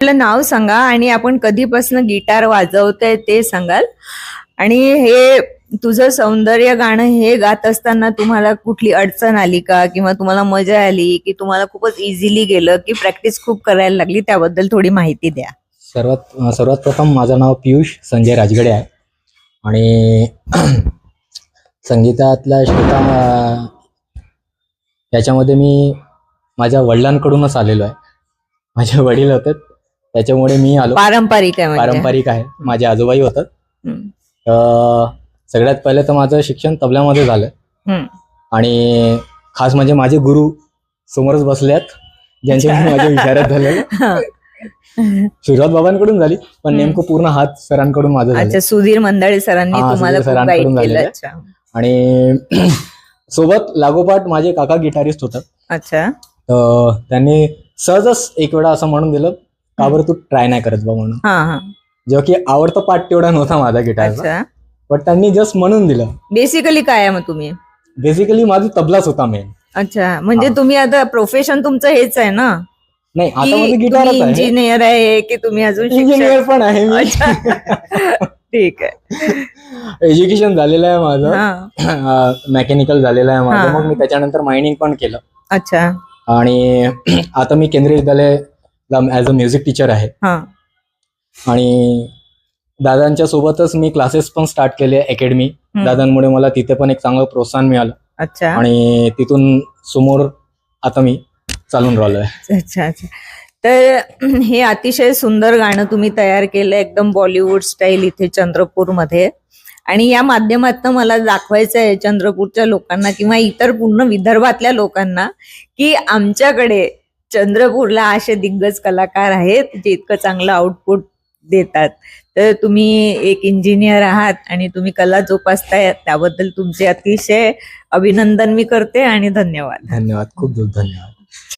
आपलं नाव सांगा आणि आपण कधीपासून गिटार वाजवतोय ते सांगाल. आणि हे तुझं सौंदर्य गाणं हे गात असताना तुम्हाला कुठली अडचण आली का, किंवा तुम्हाला मजा आली की तुम्हाला खूपच इझिली गेलं की प्रॅक्टिस खूप करायला लागली, त्याबद्दल थोडी माहिती द्या. सर्वात प्रथम माझं नाव पियुष संजय राजगडे आहे आणि संगीतातल्या याच्यामध्ये मी माझ्या वडिलांकडूनच आलेलो आहे. माझे वडील होते त्याच्यामुळे मी आलो. पारंपरिक आहे म्हणजे. पारंपरिक आहे. माझे आजोबाई होतात. हम्म. सगळ्यात पहिले तर माझं शिक्षण तबल्यामध्ये झालं हम्म. आणि खास म्हणजे माझे गुरु समोरच बसले आहेत, ज्यांच्याकडून माझ्या विचारात झालेलं. सुरुवात बाबांकडून झाली, पण नेमकं पूर्ण हात सरांकडून माझं झालं. अच्छा, सुधीर मंडळी सरांनी तुम्हाला खूप गाईड केलं. अच्छा. आणि सोबत लागोपाठ माझे काका गिटारिस्ट होतात. अच्छा. तर त्यांनी सहजच एक वेळा असं म्हणून दिलं, का बरं तू ट्राय नाही करत बा म्हणून. जेव्हा की आवडता पाठ तेवढा नव्हता माझा गिटारचा, पण त्यांनी जस्ट म्हणून दिलं. बेसिकली काय आहे मग तुम्ही? बेसिकली माझा तबलाच होता मेन. अच्छा, म्हणजे तुम्ही आता प्रोफेशन तुमचं हेच आहे ना? नाही, आता माझं गिटारच आहे. इंजिनियर आहे की तुम्ही अजून इंजिनियर पण आहे मी. ठीक आहे. एज्युकेशन झालेलं आहे माझं, मेकॅनिकल झालेलं आहे माझं. मग मी त्याच्यानंतर मायनिंग पण केलं. अच्छा. आणि आता मी केंद्रीय विद्यालयाला ऍज अ म्युझिक टीचर आहे. आणि दादांच्या सोबतच मी क्लासेस पण स्टार्ट केले, अकॅडमी. दादांमुळे मला तिथे पण एक चांगलं प्रोत्साहन मिळालं. अच्छा. आणि तिथून समोर आता मी चालून राहिलोय. अच्छा अच्छा. तर हे अतिशय सुंदर गाणं तुम्ही तयार केलं, एकदम बॉलिवूड स्टाईल, इथे चंद्रपूरमध्ये. आणि या माध्यमातून मला दाखवायचं आहे चंद्रपूरच्या लोकांना किंवा इतर पूर्ण विदर्भातल्या लोकांना की आमच्याकडे चंद्रपूरला असे दिग्गज कलाकार आहेत जे इतकं चांगलं आउटपुट देतात. तर तुम्ही एक इंजिनियर आहात आणि तुम्ही कला जोपासताय, त्याबद्दल तुमचे अतिशय अभिनंदन मी करते आणि धन्यवाद. धन्यवाद, खूप खूप धन्यवाद.